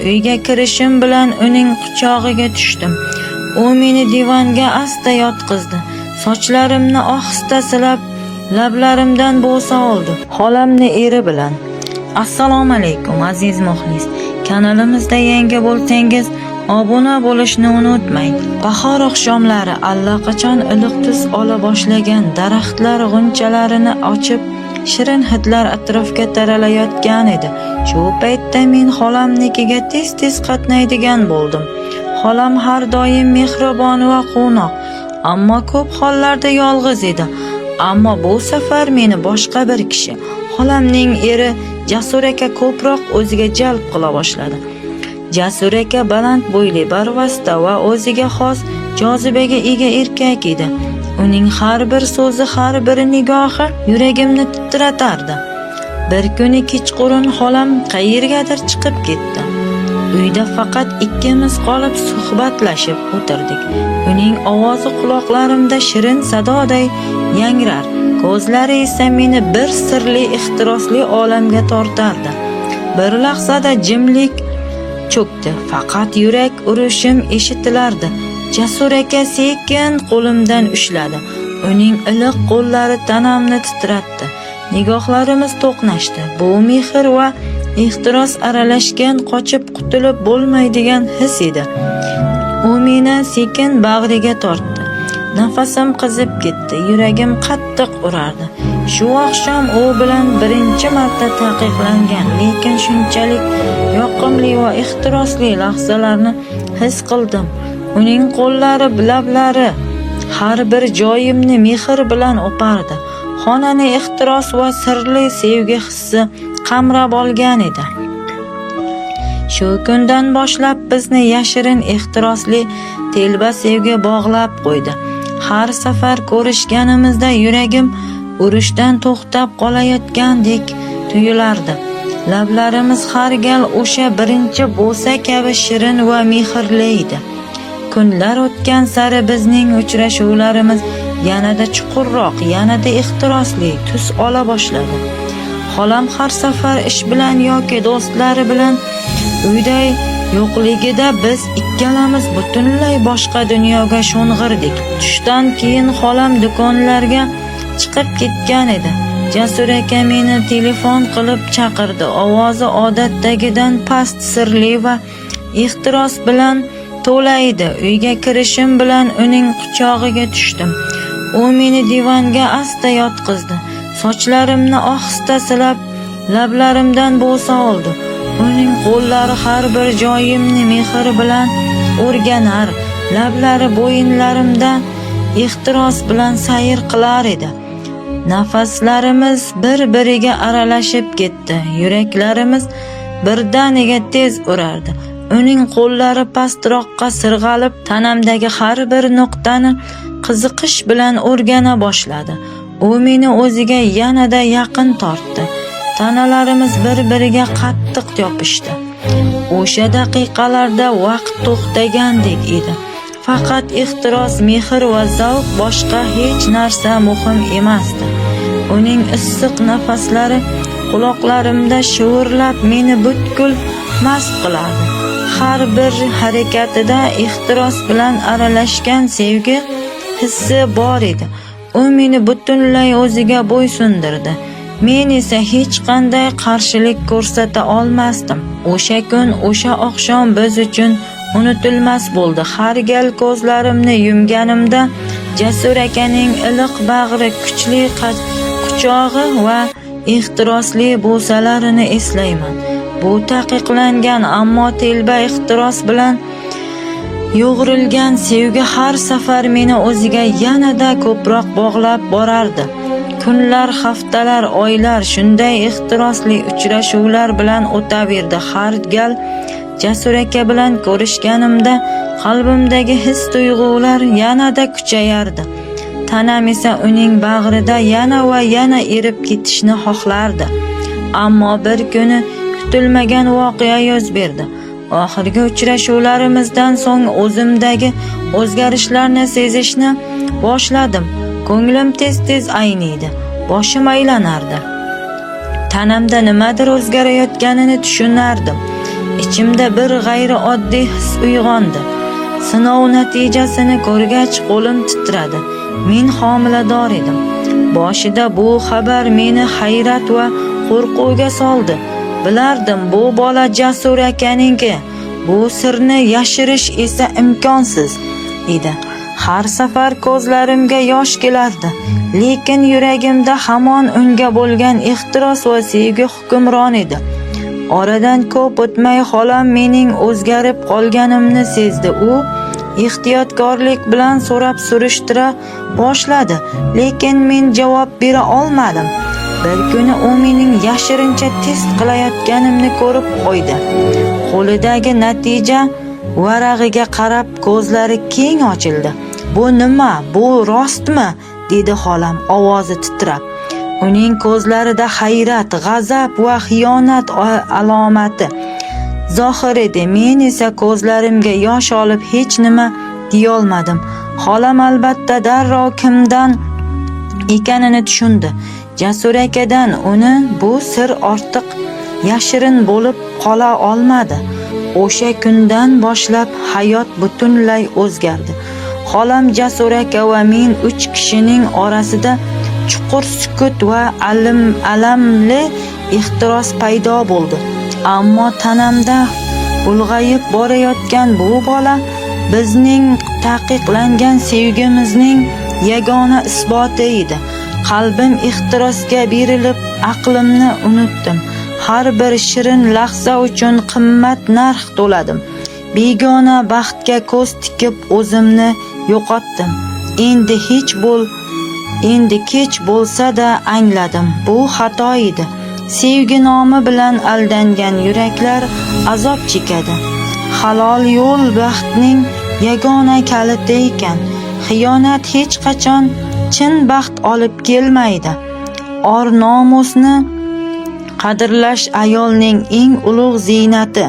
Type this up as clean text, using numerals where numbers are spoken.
Uyga kirishim bilan uning quchog'iga tushdim. U meni divanga asta yotqizdi. Sochlarimni ohista silab, lablarimdan bo'sa oldi. Xolamni eri bilan. Assalomu alaykum aziz muxlis. Kanalimizda yangi bo'lsangiz, obuna bo'lishni unutmang. Bahor oqshomlari allaqachon iliq tus ola boshlagan daraxtlar g'unchalarini ochib, shirin hidlar atrofga taralayotgan edi. Shu paytda men xolamnikiga tez-tez qatnaydigan bo'ldim. Xolam har doim mehribon va quvnoq, ammo ko'p hollarda yolg'iz edi. Ammo bu safar meni boshqa bir kishi, xolamning eri Jasur aka ko'proq o'ziga jalb qila boshladi. Jasur aka baland bo'yli, barvasta va o'ziga xos jozibaga ega erkak edi. Uning har bir so'zi, har bir nigohi yuragimni titratardi. Bir kuni kechqurun xolam qayergadir chiqib ketdi. Uyda faqat ikkimiz qolib suhbatlashib o'tirdik. Uning ovozi quloqlarimda shirin sadoday yangrar, ko'zlari esa meni bir sirli, ehtirosli olamga tortardi. Bir lahzada jimlik cho'kdi, faqat yurak urishim eshitilardi. Jasur aka sekin qo'limdan ushladi. Uning iliq qo'llari tanamni titratdi. Nigohlarimiz to'qnashdi. Bu mehr va ehtiros aralashgan, qochib qutulib bo'lmaydigan his edi. U meni sekin bag'riga tortdi. Nafasim qizib ketdi, yuragim qattiq urardi. Shu oqshom u bilan birinchi marta taqiqlangan, lekin shunchalik yoqimli va ehtirosli lahzalarni his qildim. Uning qo'llari, lablari har bir joyimni mehr bilan o'pardi. Xonani ehtiros va sirli sevgi hissi qamrab olgan edi. Shu kundan boshlab bizni yashirin, ehtirosli telba sevgi bog'lab qo'ydi. Har safar ko'rishganimizda yuragim urishdan to'xtab qolayotgandek tuyulardi. Lablarimiz har gal o'sha birinchi bo'sa kabi shirin va mehrli edi. Kunlar o'tgan sari bizning uchrashuvlarimiz yanada chuqurroq, yanada ehtirosli tus ola boshladi. Xolam har safar ish bilan yoki do'stlari bilan uyda yo'qligida biz ikkalamiz butunlay boshqa dunyoga sho'ng'irdik. Tushdan keyin xolam do'konlarga chiqib ketgan edi. Jasur aka meni telefon qilib chaqirdi. Ovozi odatdagidan past, sirli va ehtiros bilan to'la edi. Uyga kirishim bilan uning quchog'iga tushdim. U meni divanga asta yotqizdi. Sochlarimni ohista silab, lablarimdan bo'sa oldi. Uning qo'llari har bir joyimni mehr bilan o'rganar, lablari bo'yinlarimdan ehtiros bilan sayr qilar edi. Nafaslarimiz bir-biriga aralashib ketdi. Yuraklarimiz birdaniga tez urardi. Uning qo'llari pastroqqa sirg'alib, tanamdagi har bir nuqtani qiziqish bilan o'rgana boshladi. U meni o'ziga yanada yaqin tortdi. Tanalarimiz bir-biriga qattiq yopishdi. O'sha daqiqalarda vaqt to'xtagandek edi. Faqat ehtiros, mehr va zavq, boshqa hech narsa muhim emasdi. Uning issiq nafaslari quloqlarimda shivirlab meni butkul mast qilardi. Har bir harakatida ehtiros bilan aralashgan sevgi hissi bor edi. U meni butunlay o'ziga bo'ysundirdi. Men esa hech qanday qarshilik ko'rsata olmasdim. O'sha kun, o'sha oqshom biz uchun unutilmas bo'ldi. Har gal ko'zlarimni yumganimda Jasur akaning iliq bag'ri, kuchli quchog'i va ehtirosli bo'salarini eslayman. Bu taqiqlangan, ammo telba ehtiros bilan yo'g'rilgan sevgi har safar meni o'ziga yanada ko'proq bog'lab borardi. Kunlar, haftalar, oylar shunday ehtirosli uchrashuvlar bilan o'taverdi. Har gal Jasur aka bilan ko'rishganimda qalbimdagi his-tuyg'ular yanada kuchayardi. Tanam esa uning bag'rida yana va yana erib ketishni xohlardi. Ammo bir kuni kutilmagan voqea yuz berdi. Oxirgi uchrashuvlarimizdan so'ng o'zimdagi o'zgarishlarni sezishni boshladim. Ko'nglim tez-tez ayniydi, boshim aylanardi. Tanamda nimadir o'zgarayotganini tushunardim. ichimda bir g'ayrioddiy his uyg'ondi. Sinov natijasini ko'rgach qo'lim titradi. Men homilador edim. Boshida bu xabar meni hayrat va qo'rquvga soldi. Bilardim bu bola Jasur akaninki. Bu sirni yashirish esa imkonsiz edi. Har safar ko'zlarimga yosh kelardi, lekin yuragimda hamon unga bo'lgan ehtiros va sevgi hukmron edi. Oradan ko'p o'tmay xolam mening o'zgarib qolganimni sezdi. U ehtiyotkorlik bilan so'rab surishtira boshladi, lekin men javob bera olmadim. Bir kuni u mening yashirincha test qilayotganimni ko'rib qo'ydi. Qo'lidagi natija varag'iga qarab ko'zlari keng ochildi. "Bu nima? Bu rostmi?" dedi xolam ovozi titrab. Uning ko'zlarida hayrat, g'azab va xiyonat alomati zohir edi. Men esa ko'zlarimga yosh olib hech nima deya olmadim. Xolam albatta darrov kimdan ekanini tushundi. Jasur akadan. Uni bu sir ortiq yashirin bo'lib qola olmadi. O'sha kundan boshlab hayot butunlay o'zgardi. Xolam, Jasur aka va men 3 kishining orasida chuqur sukut va alamli ehtiros paydo bo'ldi. Ammo tanamda ulg'ayib borayotgan bu bola bizning taqiqlangan sevgimizning yagona isboti edi. Qalbim ehtirosga berilib, aqlimni unutdim. Har bir shirin lahza uchun qimmat narx to'ladim. Begona baxtga ko'z tikib o'zimni yo'qotdim. Endi kech bo'lsa-da angladim. Bu xato edi. Sevgi nomi bilan aldangan yuraklar azob chekadi. Halol yo'l baxtning yagona kaliti ekan. Xiyonat hech qachon chin baxt olib kelmaydi. Or nomusni qadrlash ayolning eng ulug' ziynati.